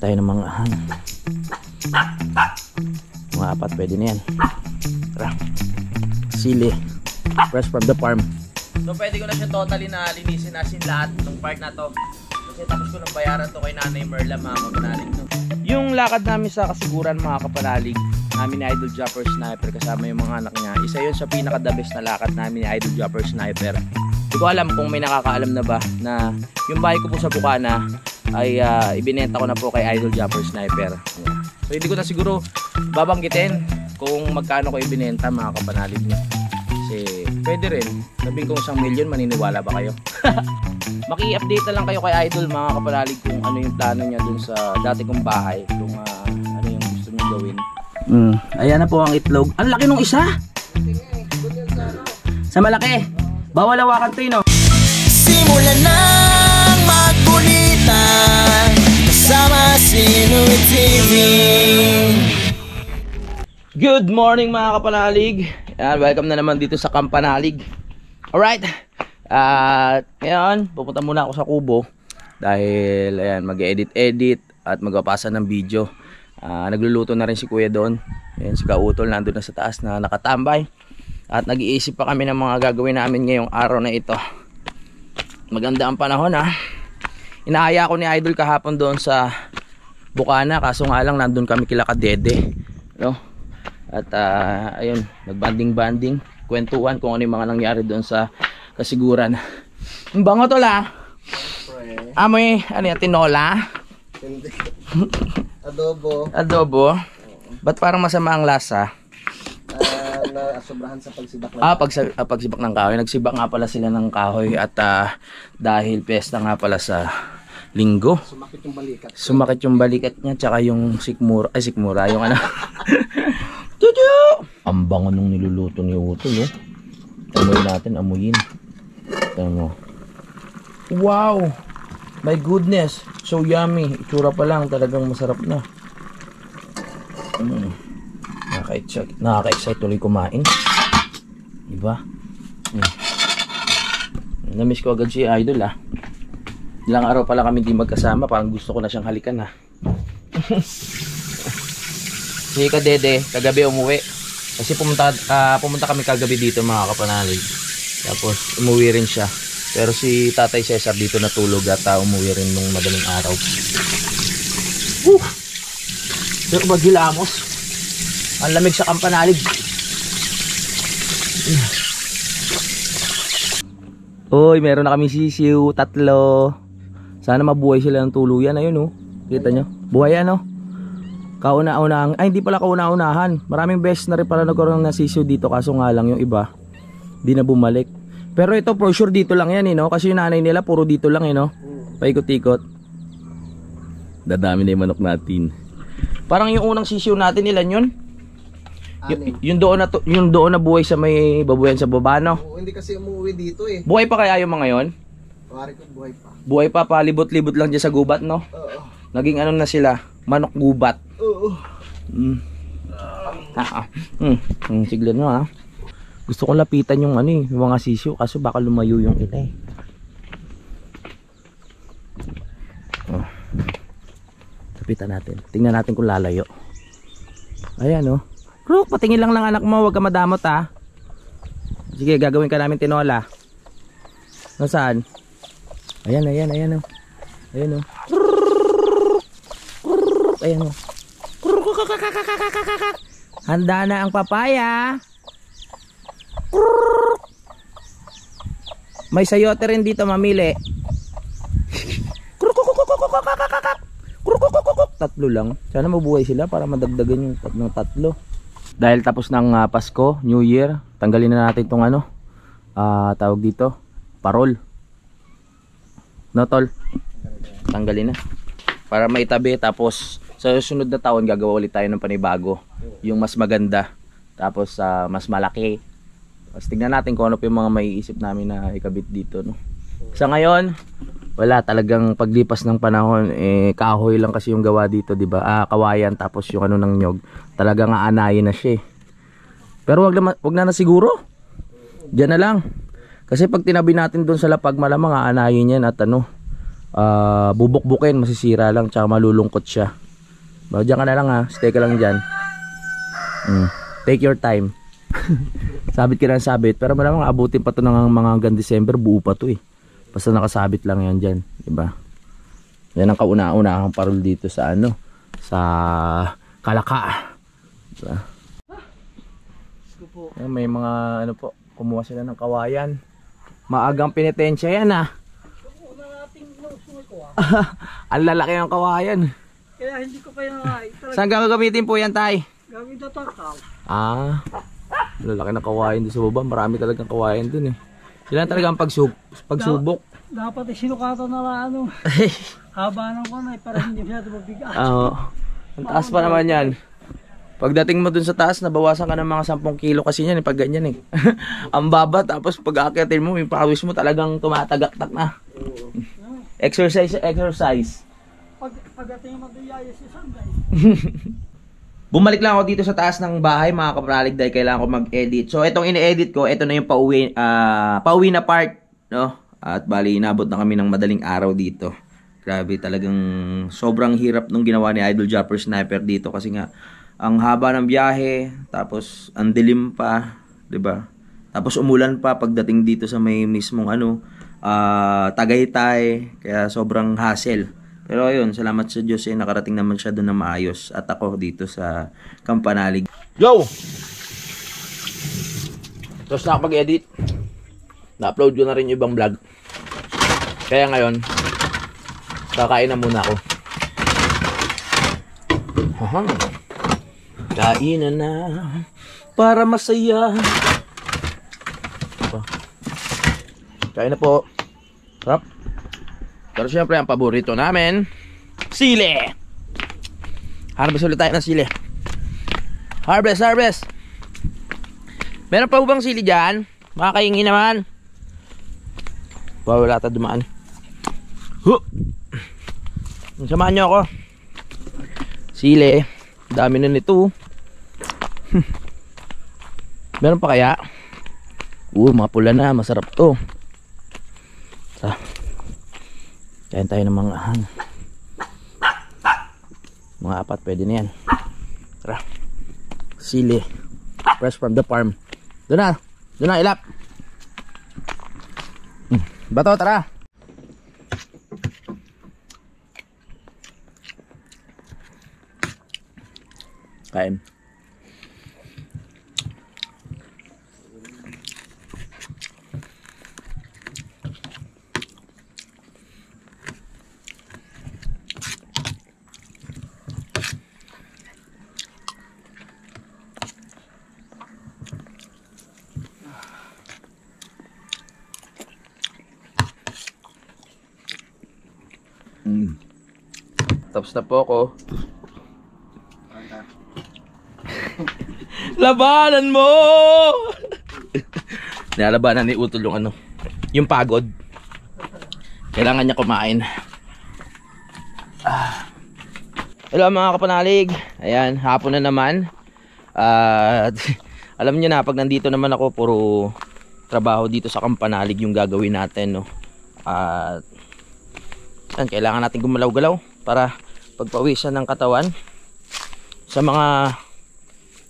tayo ng mga mga apat, pwede na yan. Tara, sili fresh from the farm. So pwede ko na siya totally na linisin nasin lahat ng part na to, kasi tapos ko nang bayaran to kay Nanay Merla, mga kapanalig, no? Yung lakad namin sa kasiguran, mga kapanalig, namin ni Idol Jumper Sniper kasama yung mga anak niya, isa yun sa pinaka the best na lakad namin ni Idol Jumper Sniper. Hindi ko alam kung may nakakaalam na ba na yung bahay ko po sa Bukana ay ibinenta ko na po kay Idol Jumper Sniper. So hindi ko na siguro babanggitin kung magkano ko ibinenta, mga kapanalig niya. Kasi pwede rin, sabihin kong 1 milyon, maniniwala ba kayo? Maki-update na lang kayo kay Idol, mga kapanalig, kung ano yung plano niya dun sa dati kong bahay, kung ano yung gusto niya gawin. Ayan na po ang itlog. Ang laki nung isa! Sa malaki! Bawal hawakan to, no? Simulan nang magkulitan kasama si Louie TV. Good morning, mga kapanalig. Ayan, welcome na naman dito sa Kampanalig. Alright, ngayon pupunta muna ako sa kubo dahil ayan, mag-edit at magpapasa ng video. Nagluluto na rin si kuya doon. Ayan, si Kautol nandun na sa taas na nakatambay. At nag-iisip pa kami ng mga gagawin namin ngayong araw na ito. Maganda ang panahon, ha. Inaaya ko ni Idol kahapon doon sa Bukana, kaso nga lang nandun kami kila Kadede, no? At ayun, nagbanding-banding, kwentuhan kung ano yung mga nangyari doon sa kasiguran. Ang bango to, la. Amoy, ano yan, tinola? Adobo. Ba't parang masama ang lasa? Sobrahan sa pagsibak ng pagsibak ng kahoy. Nagsibak nga pala sila ng kahoy at dahil pesta nga pala sa linggo, sumakit yung balikat niya, tsaka yung sikmura, yung ano. Tutu! Ang bango nung niluluto ni Utol, no? Amoy natin, amuyin. Ito. Wow! My goodness, so yummy. Itsura pa lang, talagang masarap na. Nakaka-excite tuloy kumain. Diba? Namiss ko agad si Idol, ha. Ilang araw pala kami di magkasama, parang gusto ko na siyang halikan, ha. Si Kadede kagabi umuwi kasi pumunta kami kagabi dito, mga kapanalig. Tapos umuwi rin siya, pero si Tatay Cesar dito natulog at umuwi rin nung madaling araw. Pero bagilamos, ang lamig sa Kampanalig. Uy, meron na kami sisiw, 3. Sana mabuhay sila ng tuluyan. Ayun, oh. Kita nyo? Buhay yan, oh. Kauna-unahan. Ay, hindi pala kauna-unahan. Maraming beses na rin pala nagkaroon ng sisiw dito. Kaso nga lang yung iba, di na bumalik. Pero ito, for sure, dito lang yan, no? Kasi yung nanay nila, puro dito lang, no? Paikot-ikot. Dadami na yung manok natin. Parang yung unang sisiw natin, ilan yun? Yung doon na buhay sa may babuyan sa baba, no? Oo, hindi kasi umuwi dito, eh. Buhay pa kaya yung mga yon? Pare ko, buhay pa. Buhay pa, palibot-libot lang dyan sa gubat, no? Oo. Naging ano na sila, manok gubat. Oo. Siglan mo, ha. Gusto ko lapitan yung ano, yung mga sisiw, kaso baka lumayo yung ita, eh. Lapitan natin. Tingnan natin kung lalayo. Ayan, oh. Rook, patingin lang ng anak mo, huwag ka madamot, ha. Sige, gagawin ka namin tinola. Nasaan? Ayan, oh. Ayan, oh. Ayan, oh. Handa na ang papaya. May sayote rin dito, mamili. 3 lang. Sana mabuhay sila para madagdagan yung 3. Dahil tapos ng Pasko, New Year, tanggalin na natin itong ano, tawag dito, parol. No, tol? Tanggalin na. Para maitabi, tapos sa susunod na taon gagawa ulit tayo ng panibago. Yung mas maganda, tapos mas malaki. Tapos tingnan natin kung ano pa yung mga maiisip namin na ikabit dito, no? Sa ngayon, wala, talagang paglipas ng panahon, kahoy lang kasi yung gawa dito, di ba? Kawayan, tapos yung ano ng nyog, talagang aanayin na siya, eh. Pero wag na siguro. Diyan na lang. Kasi pag tinabi natin doon sa lapag, malamang aanayin yan at ano, bubuk-bukin, masisira lang, tsaka malulungkot siya. Diyan ka na lang ha, stay ka lang dyan. Take your time. Sabit ka ng sabit, pero malamang abutin pa to ng mga hanggang December, buo pa to eh. Basta nakasabit lang yan dyan, diba? Yan ang kauna-unahang parol dito sa ano, sa Kalaka. Diba? Yan, may mga ano po, kumuha sila ng kawayan. Maagang pinitensya yan ah. Ang lalaki ng kawayan. Kaya hindi ko kaya nga. Saan gagamitin po yan, tay? Gamit na takaw. Ah, lalaki ng kawayan doon sa baba. Marami talagang kawayan doon eh. Sila talaga ang pagsubok. Dapat sinukatan na lang ano. Haba ng kunay para hindi siya mabigat. Oo. Ang taas pa naman yan. Pagdating mo dun sa taas, nabawasan ka ng mga 10 kilo kasi yan eh, pag ganyan eh. Ang baba, tapos pag aakitin mo, yung pawis mo talagang tumatagaktak na. Exercise. Pagdating mo doon yaya si Sanday. Bumalik lang ako dito sa taas ng bahay mga kapralig dahil kailangan ko mag-edit. So itong ini-edit ko, ito na yung pauwi na part, no? At bali inabot na kami ng madaling araw dito. Grabe, talagang sobrang hirap nung ginawa ni Idol Japper Sniper dito kasi nga ang haba ng biyahe, tapos ang dilim pa, 'di ba? Tapos umulan pa pagdating dito sa may mismong Tagaytay, kaya sobrang hassle. Pero ayun, salamat sa Diyos nakarating naman siya doon na maayos at ako dito sa Kampanalig. Yo! Tapos nakapag-edit. Na-upload ko na rin yung ibang vlog. Kaya ngayon, kakain na muna ako. Kainan na para masaya. Kain na po. Sarap. Pero syempre ang paborito namin, sili. Harvest ulit tayo ng sili. Harvest. Meron pa bang sili dyan? Makakaingi naman. Wow, wala tayo dumaan. Samahan nyo ako. Sili. Dami na nito. Meron pa kaya? Mga pula na. Masarap to. Kain tayo ng mga mga 4, pwede na yan. Tara. Sili. Fresh from the farm. Doon na, ilap. Bato, tara. Kain. Tapos na po ako. Labanan mo! Nilalabanan ni Utol yung yung pagod. Kailangan niya kumain. Hello mga kapanalig. Ayan, hapon na naman. Alam niyo na, pag nandito naman ako, puro trabaho dito sa Kampanalig yung gagawin natin, no? Kailangan natin gumalaw-galaw para pagpawisan ng katawan. Sa mga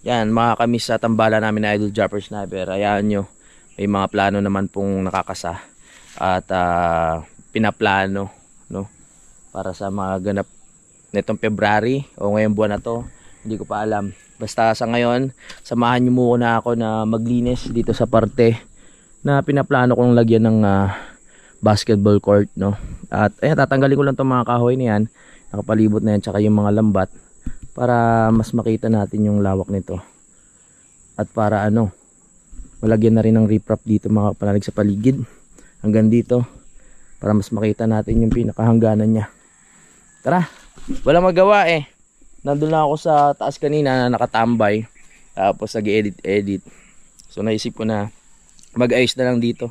mga kamis sa tambala namin na Idol Japper Sniper, ayan nyo, may mga plano naman pong nakakasa at pinaplano, no, para sa mga ganap nitong February o ngayong buwan na to, hindi ko pa alam. Basta sa ngayon, samahan nyo muna ako na maglinis dito sa parte na pinaplano kong lagyan ng basketball court, no. At tatanggalin ko lang itong mga kahoy na yan, nakapalibot na yan, tsaka yung mga lambat, para mas makita natin yung lawak nito. At para malagyan na rin ng riprap dito mga kapanalig sa paligid hanggang dito, para mas makita natin yung pinakahangganan niya. Tara, walang magawa nandun lang ako sa taas kanina na nakatambay, tapos nag-edit. So naisip ko na mag-ayos na lang dito.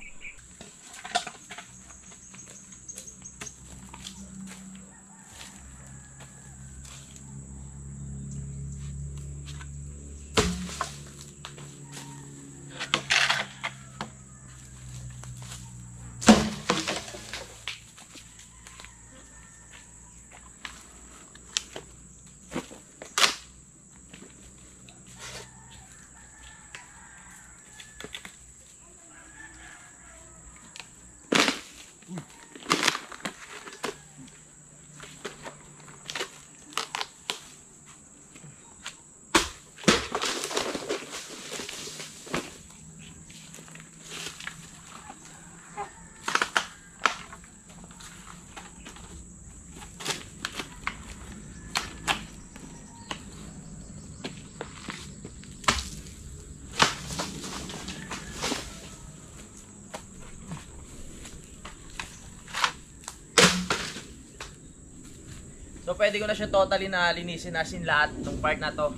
So pwede ko na siya totally na linisin asin lahat ng part na to.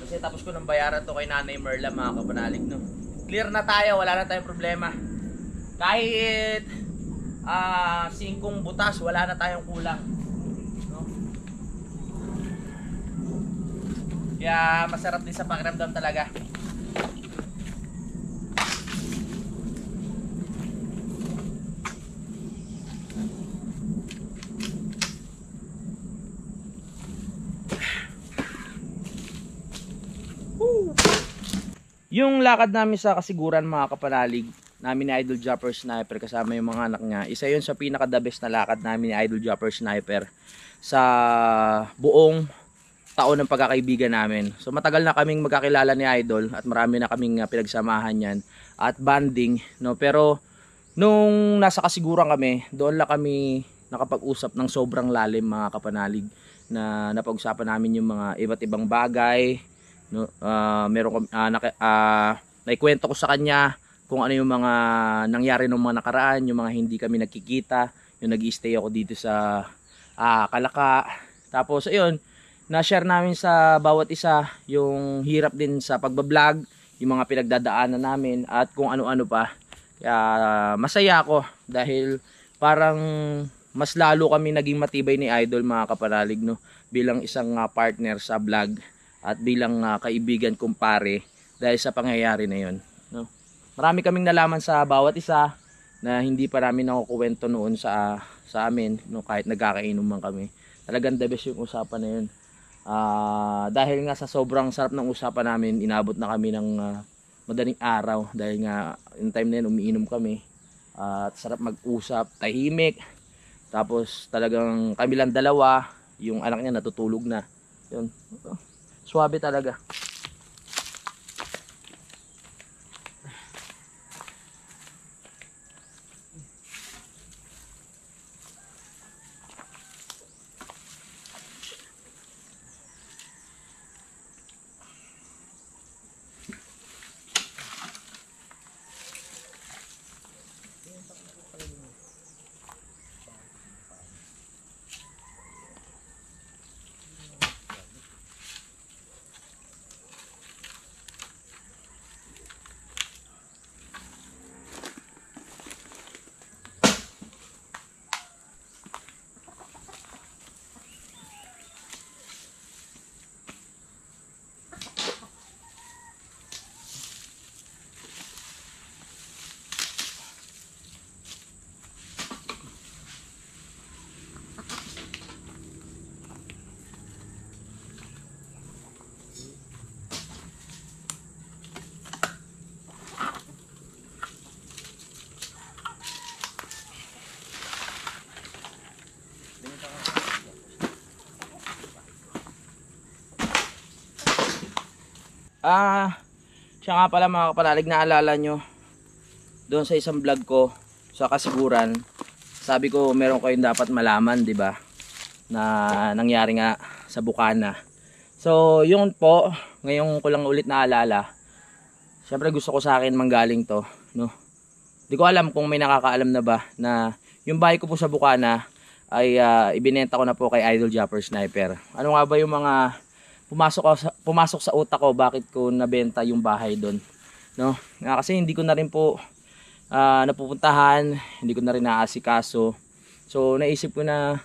Kasi tapos ko nang bayaran to kay Nanay Merla, mga kapanalig, no. Clear na tayo, wala na tayong problema. Kahit 5 butas, wala na tayong kulang, no? Kaya masarap din sa pakiramdam talaga. Yung lakad namin sa kasiguran, mga kapanalig, namin ni Idol Jumper Sniper kasama yung mga anak niya, isa yun sa pinaka the best na lakad namin ni Idol Jumper Sniper sa buong taon ng pagkakaibigan namin. So matagal na kaming magkakilala ni Idol at marami na kaming pinagsamahan yan at banding, no? Pero nung nasa kasiguran kami, doon lang kami nakapag-usap ng sobrang lalim, mga kapanalig, na napag-usapan namin yung mga iba't ibang bagay, no? Naikwento ko sa kanya kung ano yung mga nangyari nung mga nakaraan, yung mga hindi kami nagkikita, yung nag-i-stay ako dito sa Kalaka. Tapos ayun, na-share namin sa bawat isa yung hirap din sa pagbablog, yung mga pinagdadaanan namin at kung ano-ano pa. Kaya masaya ako dahil parang mas lalo kami naging matibay ni Idol, mga kapanalig, no? Bilang isang partner sa vlog at bilang kaibigan, kumpare, dahil sa pangyayari na yon, no? Marami kaming nalaman sa bawat isa na hindi pa namin nakukuwento noon sa amin, no? Kahit nagkakainom man kami. Talagang the best yung usapan na yun. Dahil nga sa sobrang sarap ng usapan namin, inabot na kami ng madaling araw dahil nga in time na yun umiinom kami at sarap mag-usap, tahimik. Tapos talagang kami lang dalawa, yung anak niya natutulog na. Yun. Swabe talaga. Siya nga pala, mga kapanalig, naalala nyo doon sa isang vlog ko sa kasiguran, sabi ko meron kayong dapat malaman, di ba, na nangyari nga sa Bukana. So yun po, ngayon ko lang ulit naalala. Syempre gusto ko sa akin manggaling to, no? Di ko alam kung may nakakaalam na ba na yung bahay ko po sa Bukana ay ibinenta ko na po kay Idol Jumper Sniper. Ano nga ba yung mga pumasok sa utak ko bakit ko nabenta yung bahay doon, no? Kasi hindi ko na rin po napupuntahan, hindi ko na rin naasikaso. So naisip ko na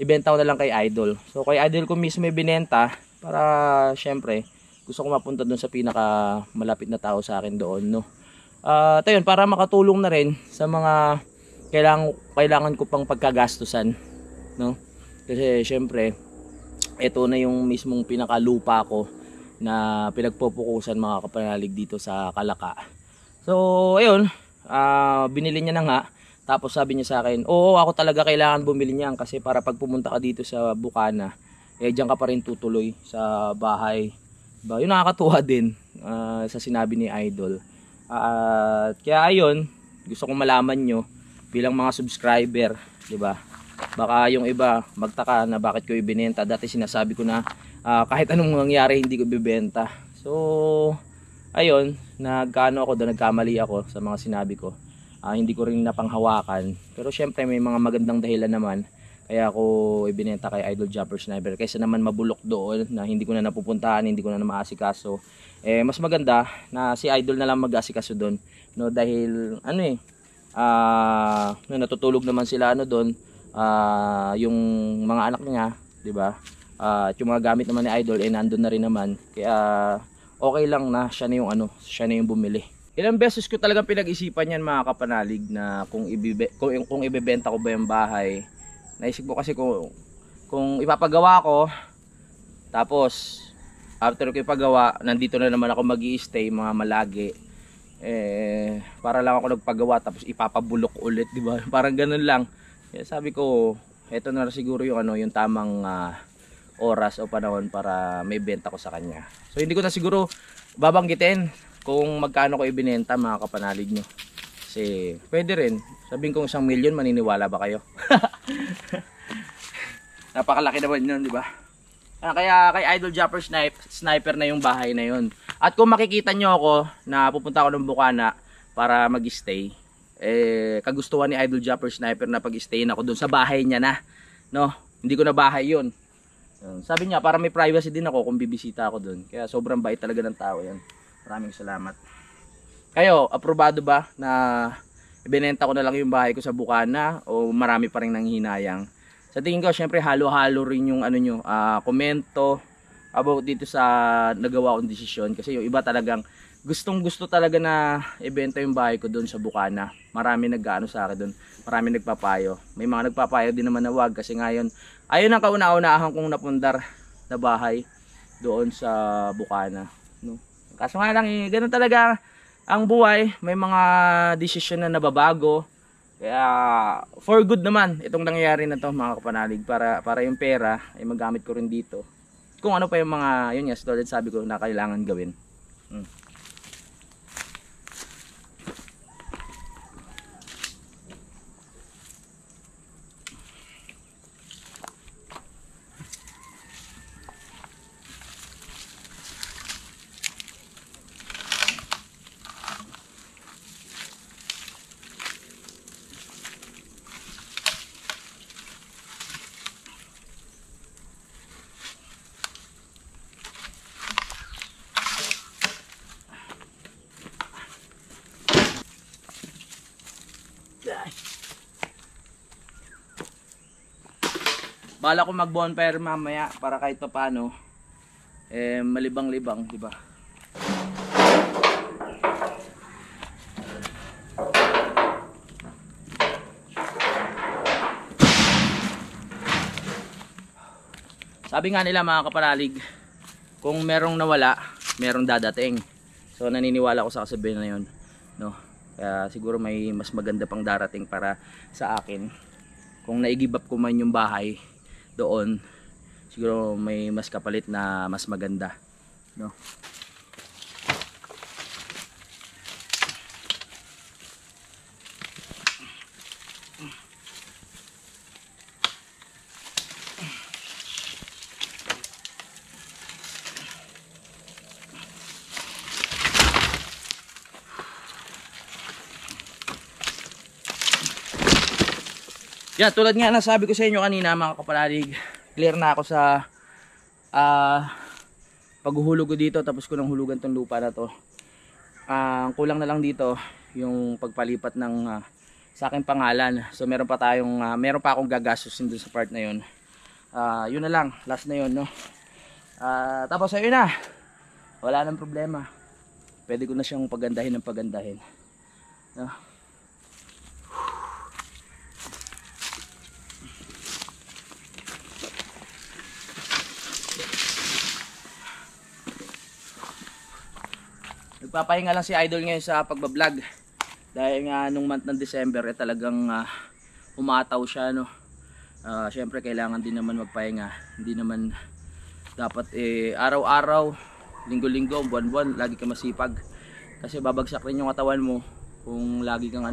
ibenta ko na lang kay Idol. So kay Idol ko mismo ibinenta para syempre gusto ko mapunta doon sa pinaka malapit na tao sa akin doon, no? Ayun, para makatulong na rin sa mga kailangan ko pang pagkagastusan, no? Kasi syempre ito na yung mismong pinakalupa ko na pinagpupukusan, mga kapanalig, dito sa Kalaka. So ayun, binili niya na nga. Tapos sabi niya sa akin, oo, ako talaga kailangan bumili niyan kasi para pag pumunta ka dito sa Bukana, diyan ka pa rin tutuloy sa bahay. Yun, nakakatuwa din sa sinabi ni Idol. Kaya ayun, gusto kong malaman nyo bilang mga subscriber, di ba? Baka yung iba magtaka na bakit ko ibinenta. Dati sinasabi ko na kahit anong mangyari hindi ko ibibenta. So ayun, nagkamali ako sa mga sinabi ko. Hindi ko rin napanghawakan. Pero syempre may mga magandang dahilan naman Kaya ako ibinenta kay Idol Jumper Sniper kaysa naman mabulok doon na hindi ko na napupuntahan, hindi ko na maasikaso. Mas maganda na si Idol na lang mag-asikaso doon, no, dahil natutulog naman sila doon, yung mga anak niya, 'di ba? At yung mga gamit naman ni Idol nandoon na rin naman. Kaya okay lang na siya na yung bumili. Ilang beses ko talagang pinag-isipan yan mga kapanalig na kung ibebenta ko ba yung bahay. Naisip ko kasi kung ipapagawa ko, tapos after ko ipagawa, nandito na naman ako mag-i-stay mga malagi. Para lang ako nagpagawa tapos ipapabulok ulit, di ba? Parang ganun lang. Kaya sabi ko, eto na siguro yung tamang oras o panahon para may benta ko sa kanya. So hindi ko na siguro babanggitin kung magkano ko ibinenta mga kapanalig nyo. Kasi pwede rin. Sabihin kong 1 milyon, maniniwala ba kayo? Napakalaki naman yun, di ba? Kaya kay Idol Jumper Sniper na yung bahay na yun. At kung makikita nyo ako na pupunta ako ng Bukana para mag-stay, kagustuhan ni Idol Jumper Sniper na pag-stayin ako dun sa bahay niya na. No? Hindi ko na bahay yun. Sabi niya, para may privacy din ako kung bibisita ako dun. Kaya sobrang bait talaga ng tao yan. Maraming salamat. Kayo, aprobado ba na ibinenta ko na lang yung bahay ko sa Bukana o marami pa rin nanghihinayang? Sa tingin ko, syempre halo-halo rin yung komento about dito sa nagawa kong desisyon. Kasi yung iba talagang gustong-gusto talaga na ibenta yung bahay ko doon sa Bukana. Marami nag-ano sa akin doon. Marami nagpapayo. May mga nagpapayo din naman na wag kasi ngayon ayun ang kauna-unahan kong napundar na bahay doon sa Bukana, no? Kaso nga lang ganun talaga ang buhay, may mga desisyon na nababago. Kaya for good naman itong nangyayari na to mga kapanalig, para yung pera ay magamit ko rin dito. Kung ano pa yung mga yun nga, tulad sabi ko na kailangan gawin. Bala ko mag-bonfire mamaya para kahit paano malibang-libang, di ba? Sabi nga nila mga kapanalig, kung merong nawala, merong dadating. So naniniwala ko sa kasabihan na 'yon, no? Kaya siguro may mas maganda pang darating para sa akin. Kung naigibap ko man yung bahay doon, siguro may mas kapalit na mas maganda, no? Yan, tulad nga na sabi ko sa inyo kanina mga kapanalig, clear na ako sa paghuhulog ko dito, tapos ko nang hulugan tong lupa na to. Ang kulang na lang dito yung pagpalipat ng sa aking pangalan. So meron pa akong gagastusin dun sa part na yun. Yun na lang, last na yun, no? Tapos ayun na, wala nang problema. Pwede ko na siyang pagandahin ng pagandahin, no? Nagpapahinga lang si Idol ngayon sa pagbablog dahil nga nung month ng December talagang umataw siya, no. Syempre kailangan din naman magpahinga, hindi naman dapat araw-araw, linggo-linggo, buwan-buwan lagi ka masipag kasi babagsak rin yung katawan mo kung lagi kang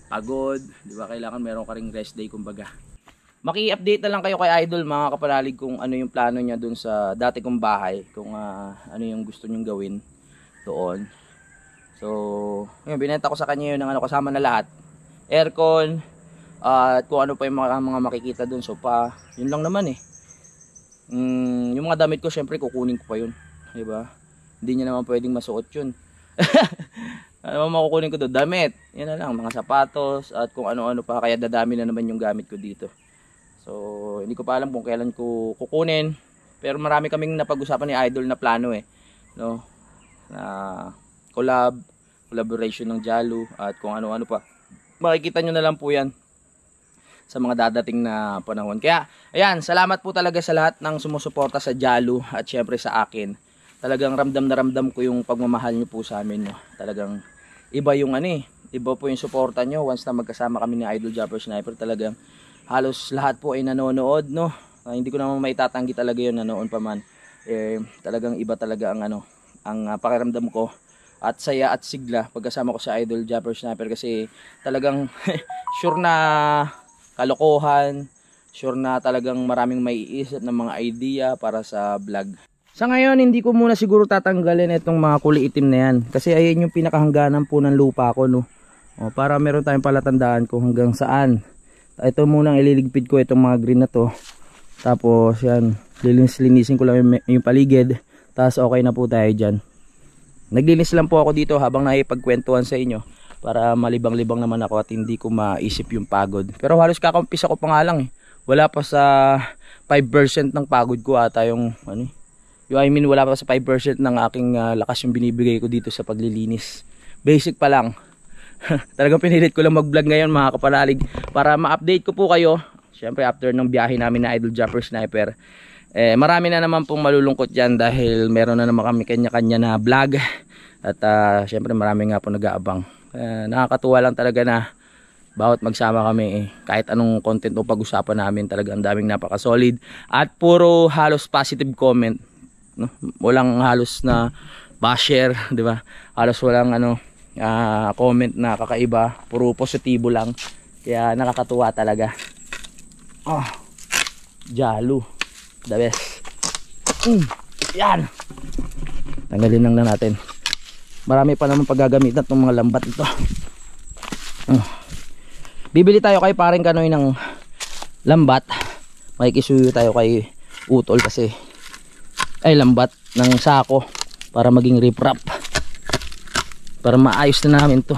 pagod, di ba? Kailangan meron ka ring rest day kumbaga. Maki-update na lang kayo kay Idol mga kapanalig kung ano yung plano niya dun sa dati kong bahay, kung ano yung gusto niyong gawin doon. So, yun, binenta ko sa kanya yun ng kasama na lahat. Aircon, At kung ano pa yung mga makikita dun. So yun lang naman eh. Yung mga damit ko syempre kukunin ko pa yun, diba? Hindi niya naman pwedeng masuot yun. Ano makukunin ko doon? Damit. Yan na lang, mga sapatos at kung ano-ano pa, kaya dadami na naman yung gamit ko dito. So hindi ko pa alam kung kailan ko kukunin, pero marami kaming napag-usapan ni Idol na plano eh, no? Na collaboration ng Jalu at kung ano-ano pa. Makikita nyo na lang po yan sa mga dadating na panahon. Kaya ayan, salamat po talaga sa lahat ng sumusuporta sa Jalu at syempre sa akin. Talagang ramdam na ramdam ko yung pagmamahal nyo po sa amin, no? Talagang iba yung iba po yung suporta nyo once na magkasama kami ni Idol Jumper Sniper. Talagang halos lahat po ay nanonood, no? Hindi ko naman maitatanggi talaga yun, nanoon pa man. Talagang iba talaga ang pakiramdam ko at saya at sigla pagkasama ko sa Idol Jumper Sniper kasi talagang sure na kalokohan, sure na talagang maraming maiisip ng mga idea para sa vlog. Sa ngayon, hindi ko muna siguro tatanggalin itong mga kulay itim na yan. Kasi ayan yung pinakahangganan po ng lupa ko, no? O, para meron tayong palatandaan kung hanggang saan. Ito muna ang ililigpit ko, itong mga green na to. Tapos yan, linisin ko lang yung paligid. Tapos okay na po tayo dyan. Naglinis lang po ako dito habang nakipagkwentuhan sa inyo. Para malibang-libang naman ako at hindi ko maisip yung pagod. Pero halos kakampisa ko pa nga lang eh. Wala pa sa 5% ng pagod ko ata yung wala pa sa 5% ng aking lakas yung binibigay ko dito sa paglilinis. Basic pa lang. Talagang pinilit ko lang mag-vlog ngayon mga kapanalig para ma-update ko po kayo. Siyempre after ng biyahe namin na Idol Jumper Sniper, marami na naman pong malulungkot dyan dahil meron na naman kami kanya-kanya na vlog. At siyempre marami nga po nag-aabang. Nakakatuwa lang talaga na bawat magsama kami kahit anong content o pag-usapan namin talaga ang daming napaka-solid at puro halos positive comment, no? Walang halos na basher, di ba? Halos walang comment na kakaiba, puro positibo lang. Kaya nakakatuwa talaga. Jalu, the best. Yan. Tanggalin lang natin. Marami pa naman paggagamitan itong mga lambat ito. Bibili tayo kay paring Kanoy ng lambat. Makikisuyo tayo kay Utol kasi lambat ng sako para maging rip-rap. Para maayos na namin to.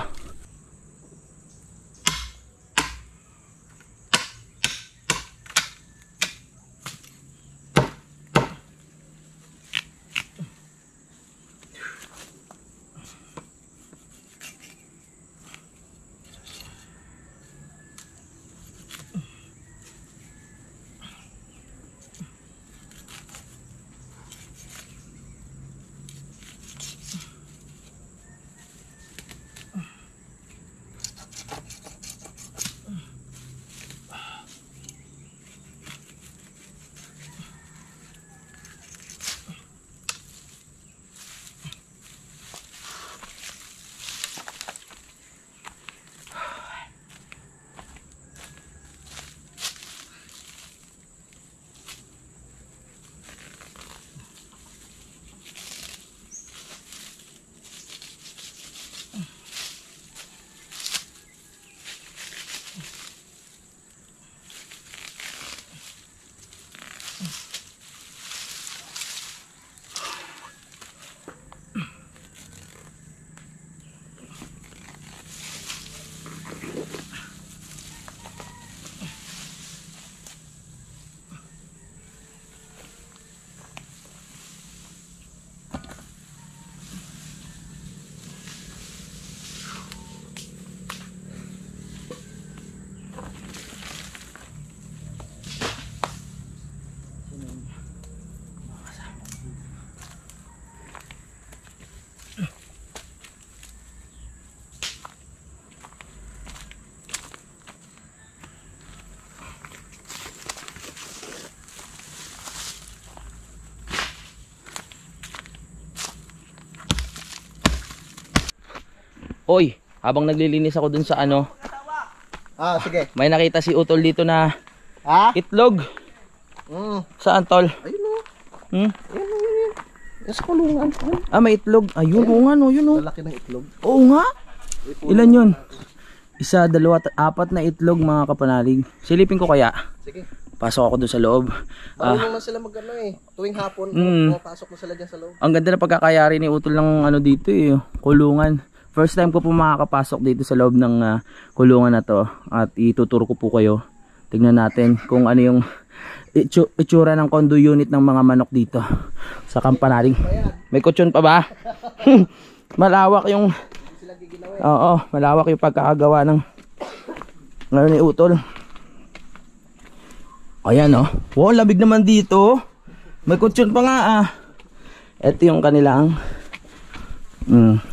Oy, habang naglilinis ako dun sa Sige. may nakita si Utol dito na itlog. Saan, Tol? Ayun o. Hmm? Ayun. Yes, kulungan. May itlog. Ayun, oo nga no, yun o. Lalaki ng itlog. Oo nga. Ilan yun? 1, 2, 4 na itlog mga kapanalig. Silipin ko kaya. Sige. Pasok ako doon sa loob. Marunong naman sila mag-ano eh. Tuwing hapon, pumapasok na sila dyan sa loob. Ang ganda na pagkakayari ni Utol ng ano dito eh, kulungan. First time ko po makakapasok dito sa loob ng kulungan na to. At ituturo ko po kayo. Tignan natin kung ano yung itsura ng condo unit ng mga manok dito sa Kampanaling. May kutsyon pa ba? Malawak yung oo, malawak yung pagkakagawa ng ano ni Utol. Ayan oh. Wow, labig naman dito. May kutsyon pa nga ah. Ito yung kanilang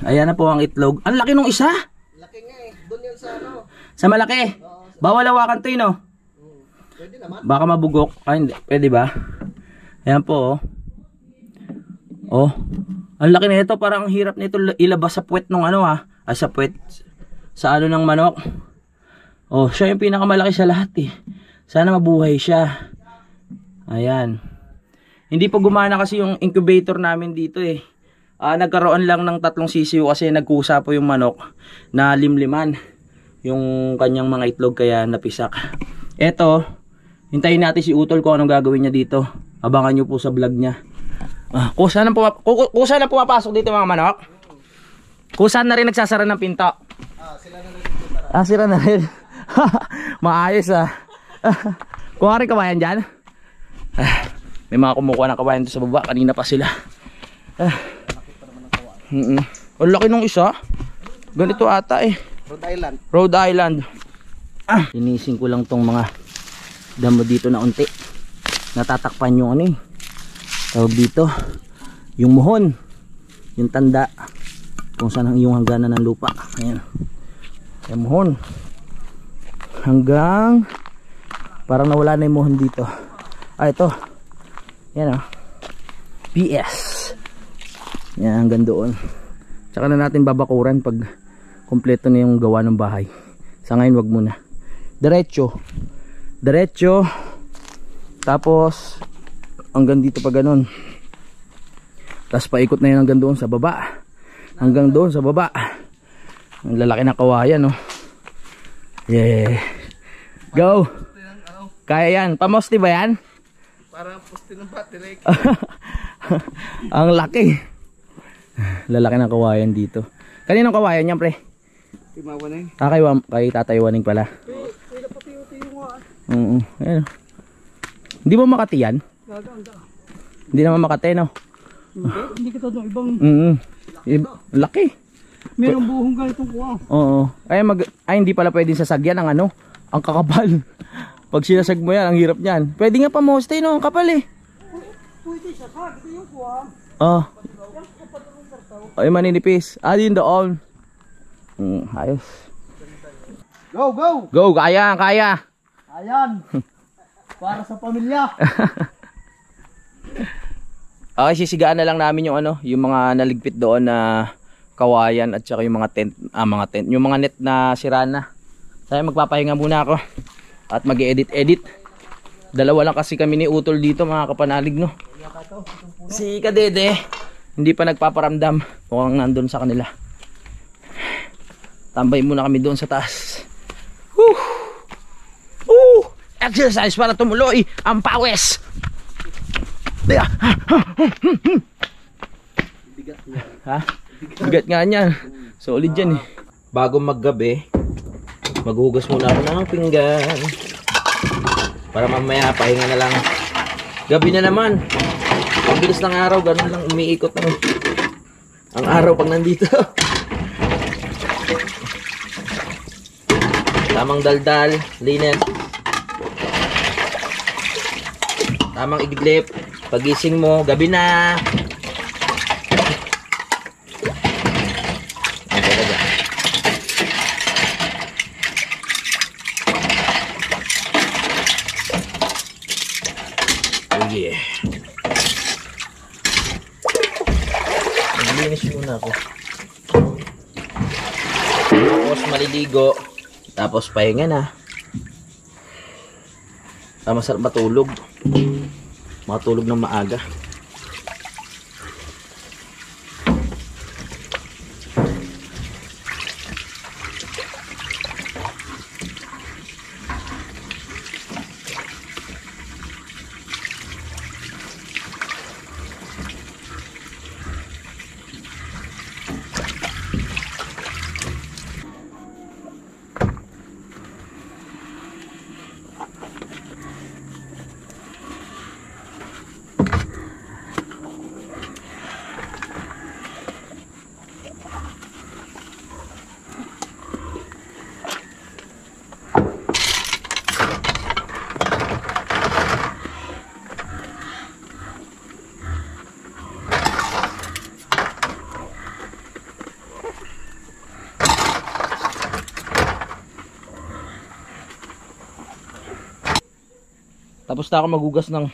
ayan na po ang itlog. Ang laki nung isa. Laki nga eh. Doon yun sa ano. Sa malaki. Bawal hawakan to yun oh. Pwede naman. Baka mabugok. Ay hindi. Pwede ba? Ayan po oh. Oh. Ang laki na ito. Parang ang hirap nito ilabas sa puwet ng ano ah. Sa puwet. Sa ano ng manok. Oh, siya yung pinakamalaki sa lahat eh. Sana mabuhay siya. Ayan. Hindi pa gumana kasi yung incubator namin dito eh. Nagkaroon lang ng 3 sisiw kasi nagkusa po yung manok na limliman yung kanyang mga itlog kaya napisak. Eto, hintayin natin si Utol kung anong gagawin niya dito. Abangan nyo po sa vlog niya. Kusa na pumapasok dito mga manok? Kusa na rin nagsasara ng pinto? Sila na rin. Sila na rin. Maayos ah. Kuha rin kawayan dyan. May mga kumukuha ng kawayan doon sa baba. Kanina pa sila. Ang laki nung isa. Ganito ata eh. Rhode Island. Linisin ko lang tong mga damo dito na unti. Natatakpan yung ano eh. Tawag dito. Yung muhon. Yung tanda. Kung saan yung hangganan ng lupa. Ayan. Yung muhon. Hanggang parang nawala na yung muhon dito. Ito. Yan o. PS. Yan hanggang doon. Tsaka na natin babakuran pag kompleto na yung gawa ng bahay. Sa ngayon wag muna. Diretso. Diretso. Tapos hanggang dito pa ganun. Tapos paikot na yun hanggang doon sa baba. Hanggang doon sa baba. Ang lalaki na kawayan no. Yeah. Go. Kaya yan. Pamosti ba yan? Para poste ng battery. Ang laki. Lalaki ng kawayan dito. Kaninong kawayan yan pre? Kay Tatay Waning pala. Ayan. Hindi mo Makati yan? Hindi naman Makati no? Hindi kita doon ibang laki. merong buhong ganitong kuha. Oo. Ay hindi pala pwedeng sasagyan ang ano, ang kakapal. Pag sinasag mo yan, ang hirap niyan. Pwede nga pa moste no, ang kapal eh. Pwede sasag, ito yung kuha. Ay maninipis. Yun doon. Ayos. Go, go! Go, kaya. Ayan. Para sa pamilya. Okay, sisigaan na lang namin yung ano, yung mga naligpit doon na kawayan at saka yung mga tent, yung mga net na sira na. Kaya magpapahinga muna ako at mag-edit. Dalawa lang kasi kami ni Utol dito mga kapanalig no. Si Kadede hindi pa nagpaparamdam, mukhang nandun sa kanila. Tambay muna kami doon sa taas. Exercise para tumuloy ang pawis. Bigat nga niyan. Solid yan eh. Bago maggabi, maghugas muna ako ng pinggan para mamaya pahinga na lang. Gabi na naman. Ang bilis ng araw, ganun lang umiikot na ang araw pag nandito. Tamang daldal, linet. Tamang igidlip. Pagising mo, gabi na. Oh yeah. Maglinis muna ako. Tapos maliligo. Tapos pahinga na. Masarap matulog. Matulog ng maaga. Tapos na ako magugas ng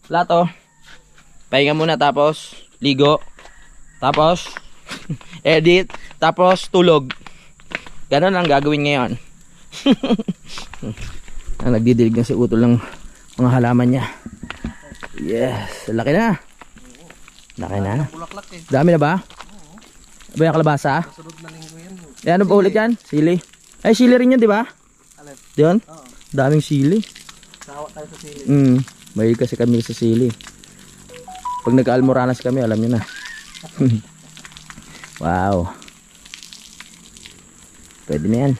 plato. Pahinga muna, tapos ligo. Tapos edit. Tapos tulog. Ganon ang gagawin ngayon. Nagdidilig na si Utol ng mga halaman niya. Yes, laki na. Laki na. Bulaklak eh. Dami na ba? Ba yung kalabasa? Sunod na linggo yan. Eh, ano pa ulit yan? Sili. Ay, sili rin yun, di ba? Alin? Diyan? Oo. Daming sili. Sawa tayo sa sili. May kasi kami sa sili. Pag nagka-almoranas kami, alam nyo na. Wow. Pwede na yan.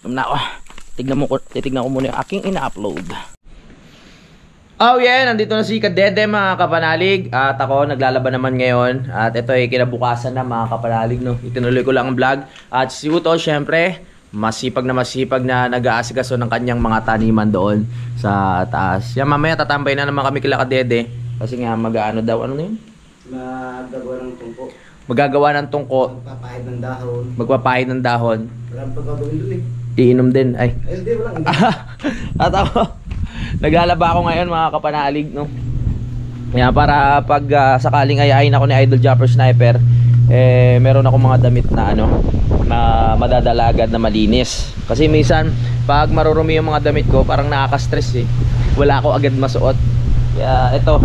Na ako. Titignan ko muna yung aking ina-upload. Oh yeah, nandito na si Kadede mga kapanalig. At ako naglalaban naman ngayon. At ito ay kinabukasan na mga kapanalig, no. Itinuloy ko lang ang vlog. At si Utol syempre masipag na nag-aasikaso ng kanyang mga taniman doon sa taas. Yan, mamaya tatambay na naman kami kila Kadede. Kasi nga mag-ano daw, ano na yun? Magagawa ng tungko. Magagawa ng tungko. Magpapahid ng dahon. Magpapahid ng dahon. Walang pagkagawin doon eh. Iinom din. Ay. Ay, hindi, walang. At ako, naglalaba ako ngayon mga kapanalig, no. Kaya para pag sakaling ayain ako ni Idol Jumper Sniper, eh meron ako mga damit na ano, na madadalagad na malinis. Kasi minsan pag marurumi yung mga damit ko, parang nakaka-stress eh. Wala ako agad masuot. Kaya ito,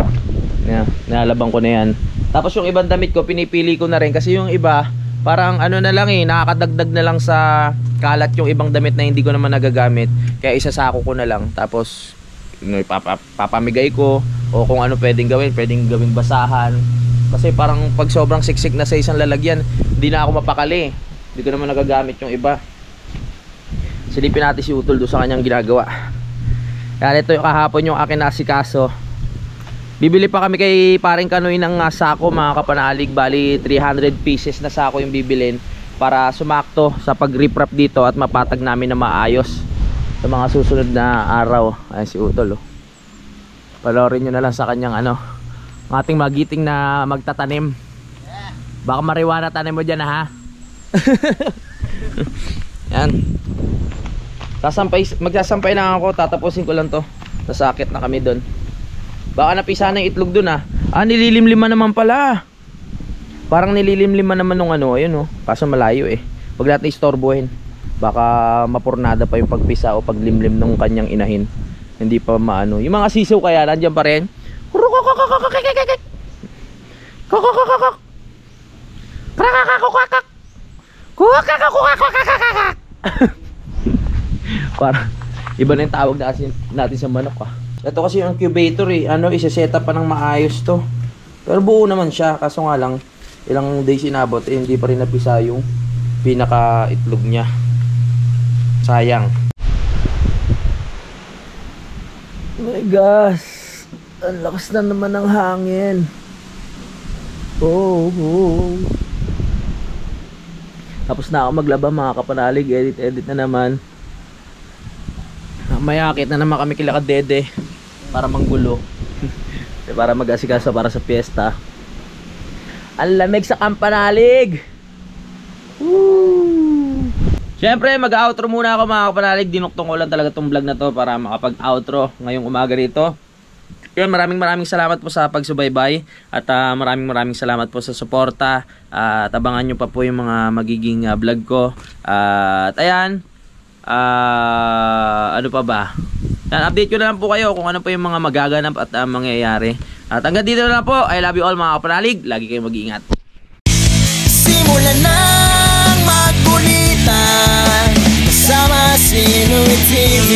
nalabang ko na yan. Tapos yung ibang damit ko, pinipili ko na rin kasi yung iba, parang ano na lang eh, nakakadagdag na lang sa kalat yung ibang damit na hindi ko naman nagagamit. Kaya isasako ko na lang. Tapos papamigay ko o kung ano pwedeng gawing basahan. Kasi parang pag sobrang siksik na sa isang lalagyan, hindi na ako mapakali. Hindi ko naman nagagamit yung iba. Silipin natin si Utol doon sa kanyang ginagawa. Kaya ito yung kahapon yung akin nasikaso. Bibili pa kami kay paring Kanoy ng sako mga kapanalig. Bali 300 pieces na sako yung bibilin para sumakto sa pag-riprap dito at mapatag namin na maayos sa mga susunod na araw. Ayan si Utol, oh. Panoorin nyo na lang sa kanyang ano, ating magiting na magtatanim. Baka mariwana tanim mo dyan, ha. Yan. Magsasampay lang ako. Tatapusin ko lang to. Nasakit na kami doon. Baka napisa na yung itlog doon, ha. Nililimliman naman pala. Parang nililimliman naman nung ano. Ayun, oh. Kaso malayo eh. Huwag natin istorbohin. Baka mapurnada pa yung pagpisa o paglimlim nung kanyang inahin. Hindi pa maano. Yung mga sisiw kaya nandiyan pa rin. Para iba na yung tawag natin sa manok, ah. Ito kasi yung incubator eh. Ano, isa-set up pa ng maayos to. Pero buo naman siya. Kaso nga lang, ilang days inabot eh, hindi pa rin napisa yung pinaka itlog niya. Sayang. Oh my gosh. Ang lakas na naman ng hangin. Oh. Tapos na ako maglaba mga kapanalig. Edit na naman. Mayakit na naman kami kila Kadede para manggulo. Para mag-asikasa para sa piyesta. Ang lamig sa Kampanalig. Woo! Siyempre mag-outro muna ako mga kapanalig. Dinuktong ko lang talaga tong vlog na to para makapag-outro ngayong umaga rito. Yun, maraming salamat po sa pagsubaybay. At maraming salamat po sa suporta. At abangan nyo pa po yung mga magiging vlog ko. At ayan, ano pa ba? Yan, update ko na lang po kayo kung ano po yung mga magaganap at mangyayari. At hanggang dito na lang po. I love you all mga kapanalig. Lagi kayong mag-iingat. Simulan ng magkulitan kasama si Inuit TV.